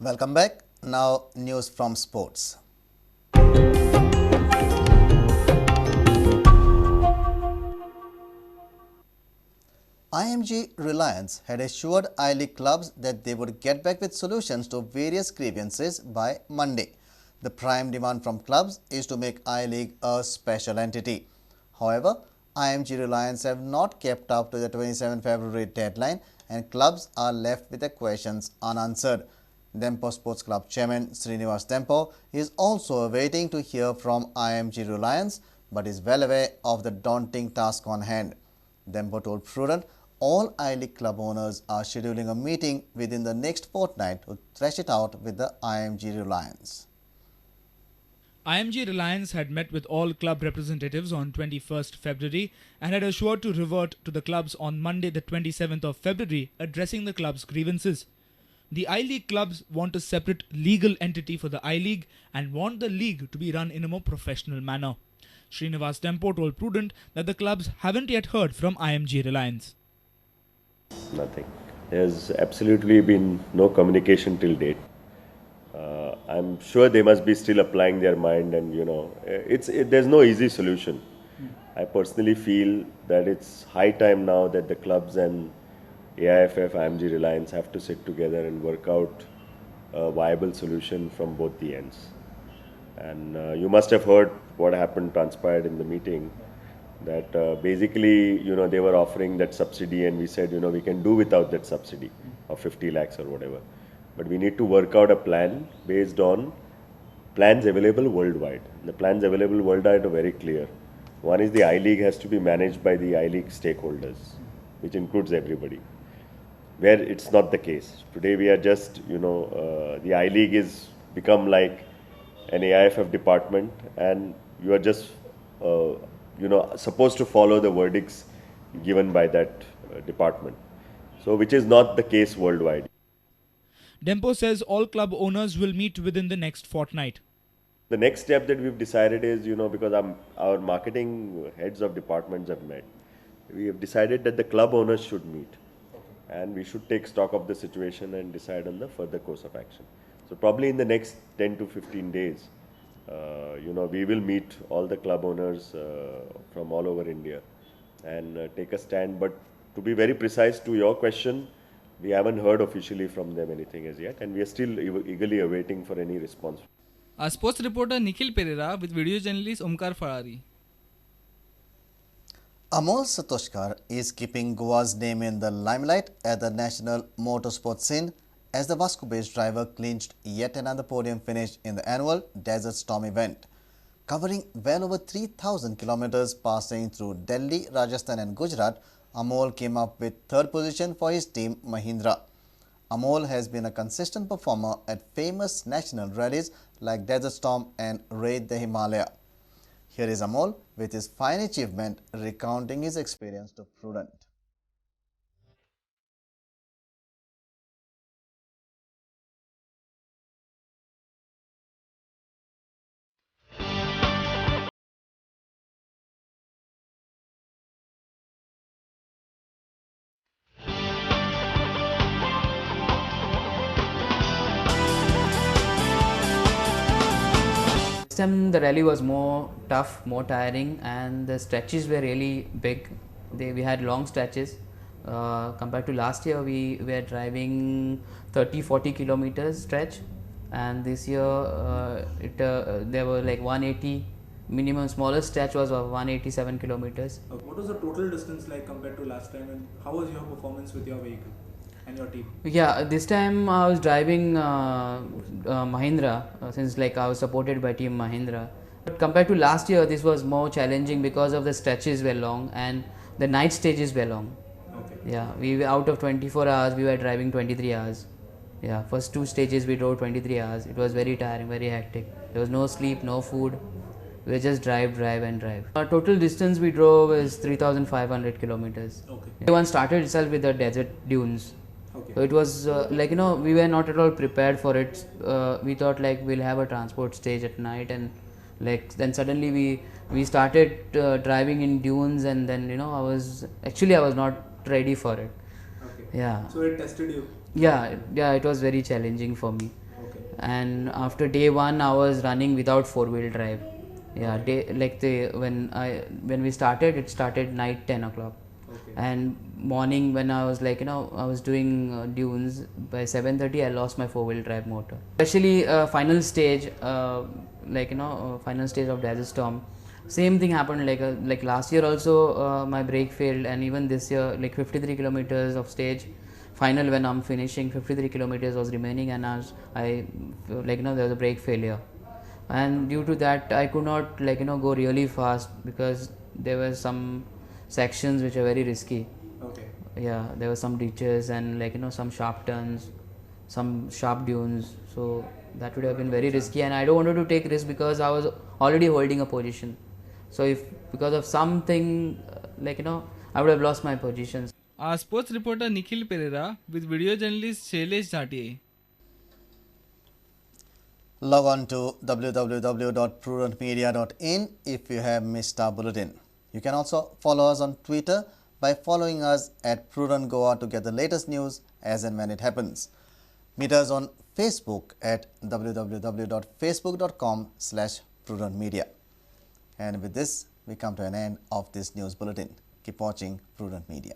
Welcome back. Now news from sports. IMG Reliance had assured I-League clubs that they would get back with solutions to various grievances by Monday. The prime demand from clubs is to make I-League a special entity. However, IMG Reliance have not kept up to the 27 February deadline and clubs are left with their questions unanswered. Dempo Sports Club Chairman Srinivas Dempo is also awaiting to hear from IMG Reliance but is well aware of the daunting task on hand. Dempo told Prudent all I-League club owners are scheduling a meeting within the next fortnight to thresh it out with the IMG Reliance. IMG Reliance had met with all club representatives on 21st February and had assured to revert to the clubs on Monday the 27th of February addressing the club's grievances. The I-League clubs want a separate legal entity for the I-League and want the league to be run in a more professional manner. Srinivas Dempo told Prudent that the clubs haven't yet heard from IMG Reliance. Nothing. There's absolutely been no communication till date. I'm sure they must be still applying their mind, and there's no easy solution. I personally feel that it's high time now that the clubs and AIFF, IMG Reliance have to sit together and work out a viable solution from both the ends. And you must have heard what transpired in the meeting, that basically, they were offering that subsidy and we said, we can do without that subsidy of 50 lakhs or whatever. But we need to work out a plan based on plans available worldwide. The plans available worldwide are very clear. One is the I-League has to be managed by the I-League stakeholders, which includes everybody. Where it's not the case. Today we are just, the I-League is become like an AIFF department and you are just, supposed to follow the verdicts given by that department. So which is not the case worldwide. Dempo says all club owners will meet within the next fortnight. The next step that we've decided is, because our marketing heads of departments have met, we have decided that the club owners should meet and we should take stock of the situation and decide on the further course of action. So probably in the next 10 to 15 days, we will meet all the club owners from all over India and take a stand. But to be very precise to your question, we haven't heard officially from them anything as yet and we are still eagerly awaiting for any response. Sports reporter Nikhil Pereira with video journalist Omkar Farari. Amol Satoshkar is keeping Goa's name in the limelight at the national motorsport scene as the Vasco-based driver clinched yet another podium finish in the annual Desert Storm event. Covering well over 3,000 kilometers passing through Delhi, Rajasthan and Gujarat, Amol came up with third position for his team Mahindra. Amol has been a consistent performer at famous national rallies like Desert Storm and Raid the Himalaya. Here is Amol with his fine achievement recounting his experience to Prudent. This time the rally was more tough, more tiring, and the stretches were really big. We had long stretches. Compared to last year, we were driving 30-40 kilometers stretch, and this year there were like 180 minimum. Smallest stretch was 187 kilometers. What was the total distance like compared to last time, and how was your performance with your vehicle and your team? Yeah, this time I was driving Mahindra since like I was supported by team Mahindra. But compared to last year, this was more challenging because of the stretches were long and the night stages were long. Okay. Yeah, we were out of 24 hours, we were driving 23 hours. Yeah, first two stages we drove 23 hours. It was very tiring, very hectic. There was no sleep, no food. We just drive and drive. Our total distance we drove is 3,500 kilometers. Okay. One started itself with the desert dunes. Okay. So it was we were not at all prepared for it. We thought like we'll have a transport stage at night, and then suddenly we started driving in dunes, and then I was not ready for it. Okay. Yeah. So it tested you. Yeah, it was very challenging for me. and after day one I was running without four-wheel drive. Yeah, when we started, it started night 10 o'clock. Okay. And morning when I was I was doing dunes, by 7:30 I lost my four-wheel drive motor. Especially final stage, final stage of Desert Storm. Same thing happened like last year also. My brake failed, and even this year, like 53 kilometers of stage final, when I'm finishing 53 kilometers was remaining, and there was a brake failure, and due to that I could not go really fast because there were some sections which are very risky. Okay. Yeah, there were some ditches and some sharp turns, some sharp dunes, so that would have been very risky, and I don't wanted to take risk because I was already holding a position. So if because of something I would have lost my positions. Sports reporter Nikhil Pereira with video journalist Shailesh Jatiye. Log on to www.prudentmedia.in if you have missed our bulletin. You can also follow us on Twitter by following us at Prudent Goa to get the latest news as and when it happens. Meet us on Facebook at www.facebook.com/prudentmedia. And with this, we come to an end of this news bulletin. Keep watching Prudent Media.